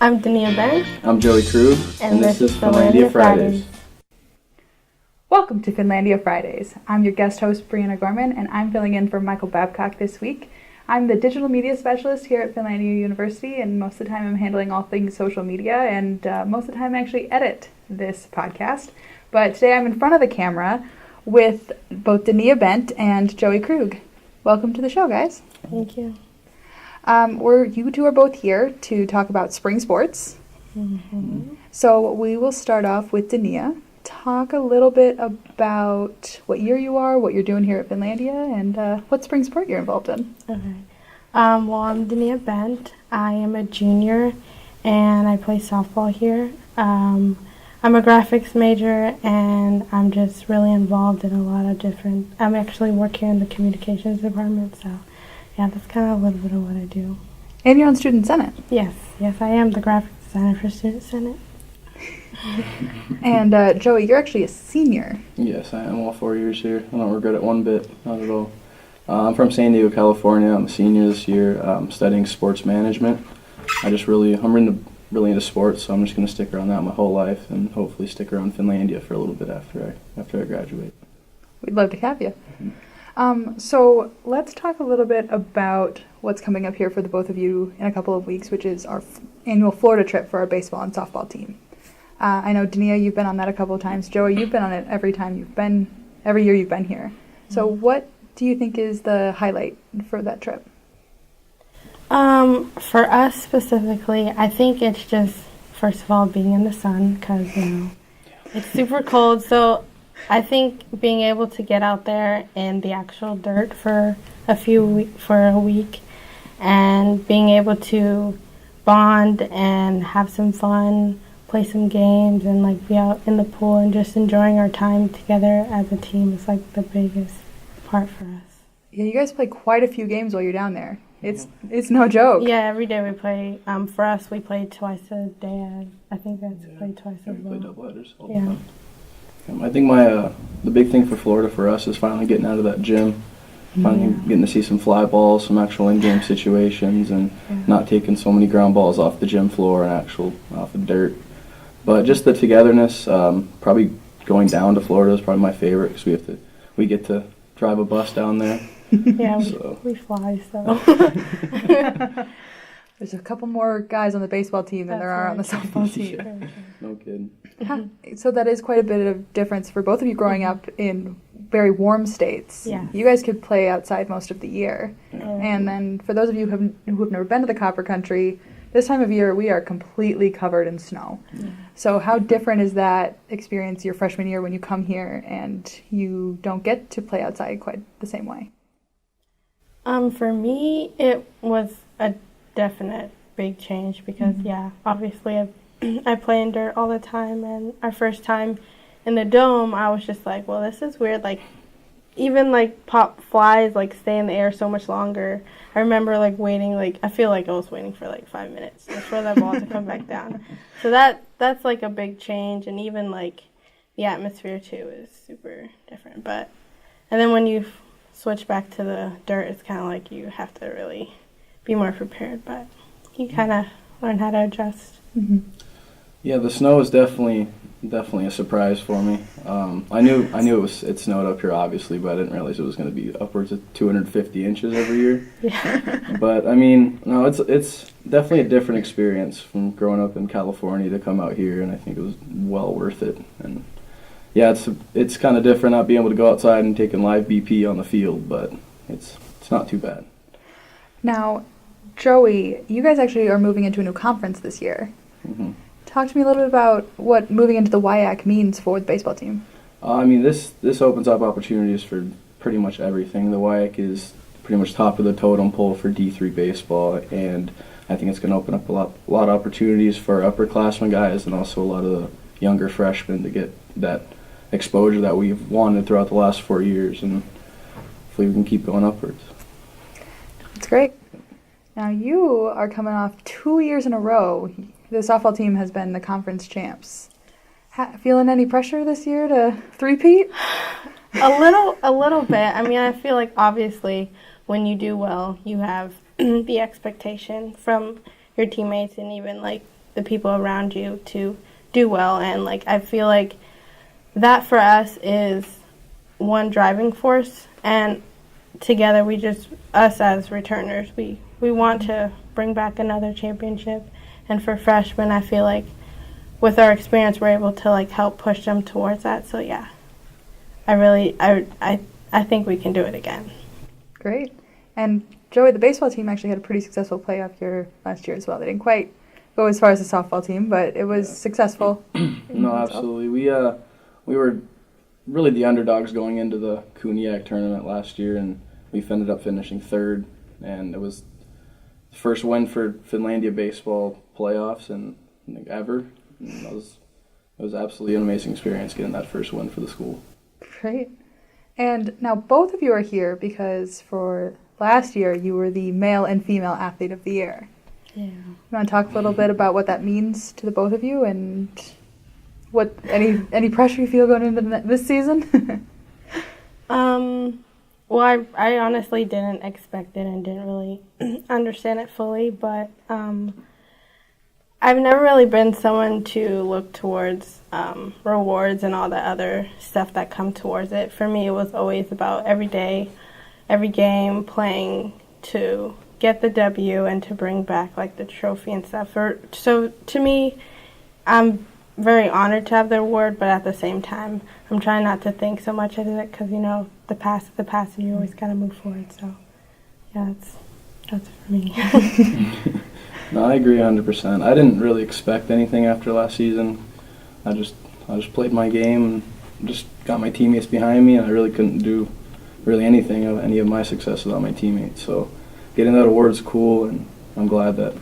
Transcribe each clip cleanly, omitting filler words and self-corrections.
I'm Denia Bent. I'm Joey Krug, and this is Finlandia Fridays. Welcome to Finlandia Fridays. I'm your guest host, Briana Gorman, and I'm filling in for Michael Babcock this week. I'm the digital media specialist here at Finlandia University, and most of the time I'm handling all things social media, and most of the time I actually edit this podcast. But today I'm in front of the camera with both Denia Bent and Joey Krug. Welcome to the show, guys. Thank you. You two are both here to talk about spring sports. Mm-hmm. So we will start off with Denia. Talk a little bit about what year you are, what you're doing here at Finlandia, and what spring sport you're involved in. Okay. I'm Denia Bent. I am a junior, and I play softball here. I'm a graphics major, and I'm just really involved in a lot of different... I'm actually work here in the communications department, so yeah, that's kind of a little bit of what I do. And you're on Student Senate. Yes, I am the graphic designer for Student Senate. And Joey, you're actually a senior. Yes, I am all 4 years here. I don't regret it one bit, not at all. I'm from San Diego, California. I'm a senior this year, studying sports management. I'm really into sports, so I'm just going to stick around that my whole life and hopefully stick around Finlandia for a little bit after I graduate. We'd love to have you. So let's talk a little bit about what's coming up here for the both of you in a couple of weeks, which is our annual Florida trip for our baseball and softball team. I know, Denia, you've been on that a couple of times. Joey, you've been on it every year you've been here. So what do you think is the highlight for that trip? For us specifically, I think it's just, first of all, being in the sun, because, it's super cold. So I think being able to get out there in the actual dirt for a week and being able to bond and have some fun, play some games, and be out in the pool and just enjoying our time together as a team is the biggest part for us. Yeah, you guys play quite a few games while you're down there. It's no joke. Yeah, every day we play. For us, we play twice a day. I think that's played twice as well. We play doubleheaders all the Yeah. time. I think the big thing for Florida for us is finally getting out of that gym. Finally getting to see some fly balls, some actual in-game situations, and not taking so many ground balls off the gym floor and off the dirt. But just the togetherness, probably going down to Florida is probably my favorite because we get to drive a bus down there. Yeah, we fly, so. There's a couple more guys on the baseball team than there are on the softball team. Yeah. No kidding. So that is quite a bit of difference for both of you growing up in very warm states. Yeah. You guys could play outside most of the year. Yeah. And then for those of you who have never been to the Copper Country, this time of year we are completely covered in snow. Yeah. So how different is that experience your freshman year when you come here and you don't get to play outside quite the same way? For me, it was a definite big change because, obviously I play in dirt all the time, and our first time in the dome, I was just like, well, this is weird. Even pop flies stay in the air so much longer. I remember waiting, I feel like I was waiting for 5 minutes just for that ball to come back down. So that's a big change, and even the atmosphere too is super different. And then when you switch back to the dirt, it's kind of you have to really be more prepared, but you kind of learn how to adjust. Mm-hmm. Yeah, the snow is definitely a surprise for me. I knew it snowed up here obviously, but I didn't realize it was going to be upwards of 250 inches every year. Yeah. But no, it's definitely a different experience from growing up in California to come out here, and I think it was well worth it. And yeah, it's kind of different not being able to go outside and taking live BP on the field, but it's not too bad. Now, Joey, you guys actually are moving into a new conference this year. Mm-hmm. Talk to me a little bit about what moving into the WIAC means for the baseball team. This opens up opportunities for pretty much everything. The WIAC is pretty much top of the totem pole for D3 baseball, and I think it's going to open up a lot of opportunities for upperclassmen guys and also a lot of the younger freshmen to get that exposure that we've wanted throughout the last 4 years, and hopefully we can keep going upwards. That's great. Now you are coming off 2 years in a row. The softball team has been the conference champs. Feeling any pressure this year to three-peat? A little bit. I feel obviously when you do well, you have the expectation from your teammates and even the people around you to do well. And like I feel like that for us is one driving force, and together us as returners, we want to bring back another championship. And for freshmen, I feel like with our experience, we're able to like help push them towards that. So yeah, I think we can do it again. Great. And Joey, the baseball team actually had a pretty successful playoff year last year as well. They didn't quite go as far as the softball team, but it was successful. No, absolutely. We were really the underdogs going into the Kuniak tournament last year, and we ended up finishing third, and it was the first win for Finlandia baseball playoffs and ever. And it was absolutely an amazing experience getting that first win for the school. Great. And now both of you are here because for last year you were the male and female athlete of the year. Yeah. You want to talk a little bit about what that means to the both of you and what any pressure you feel going into this season? Well, I honestly didn't expect it and didn't really understand it fully, but I've never really been someone to look towards rewards and all the other stuff that come towards it. For me, it was always about every day, every game, playing to get the W and to bring back like the trophy and stuff. So to me, I'm very honored to have the award, but at the same time, I'm trying not to think so much of it because, you know, the past is the past and you always got to move forward. So, yeah, that's for me. No, I agree 100%. I didn't really expect anything after last season. I just played my game and just got my teammates behind me, and I really couldn't do really anything of any of my success without my teammates. So getting that award is cool, and I'm glad that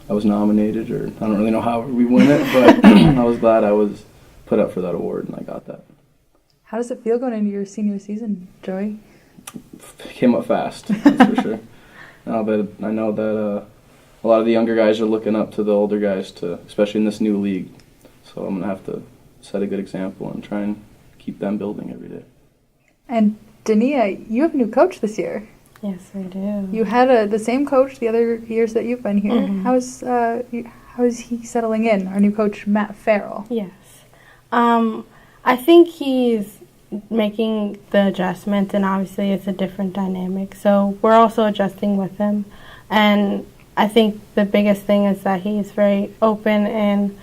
I was nominated, or I don't really know how we win it, but I was glad I was put up for that award, and I got that. How does it feel going into your senior season, Joey? Came up fast, that's for sure. But I know that a lot of the younger guys are looking up to the older guys, especially in this new league. So I'm going to have to set a good example and try and keep them building every day. And Denia, you have a new coach this year. Yes, I do. You had the same coach the other years that you've been here. Mm-hmm. How is he settling in, our new coach, Matt Farrell? Yes. I think he's making the adjustments, and obviously it's a different dynamic. So we're also adjusting with him. And I think the biggest thing is that he's very open and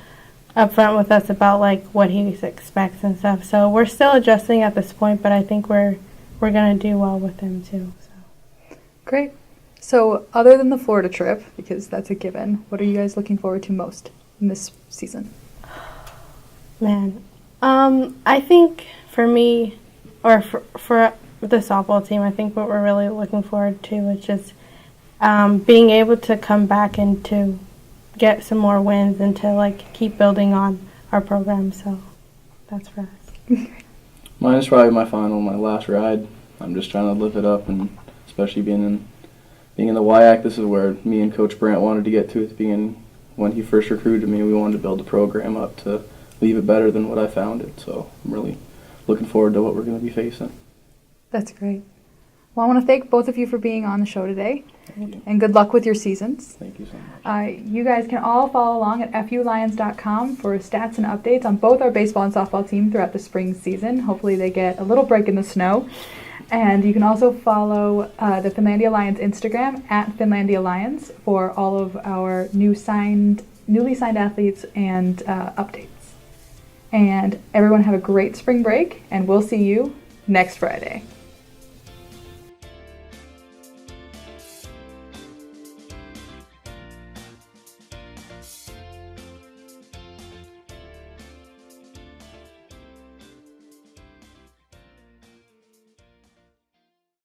upfront with us about like what he expects and stuff. So we're still adjusting at this point, but I think we're going to do well with him too. So. Great. So other than the Florida trip, because that's a given, what are you guys looking forward to most in this season? Man, I think for me, or for the softball team, I think what we're really looking forward to is just being able to come back and to get some more wins and to like keep building on our program. So that's for us. Mine is probably my last ride. I'm just trying to live it up, and especially being in the WIAC, this is where me and Coach Brandt wanted to get to at the beginning. When he first recruited me, we wanted to build the program up to leave it better than what I found it. So I'm really looking forward to what we're going to be facing. That's great. Well, I want to thank both of you for being on the show today. Thank you. And good luck with your seasons. Thank you so much. You guys can all follow along at fulions.com for stats and updates on both our baseball and softball team throughout the spring season. Hopefully they get a little break in the snow. And you can also follow the Finlandia Lions Instagram at Finlandia Lions for all of our newly signed athletes and updates. And everyone have a great spring break, and we'll see you next Friday.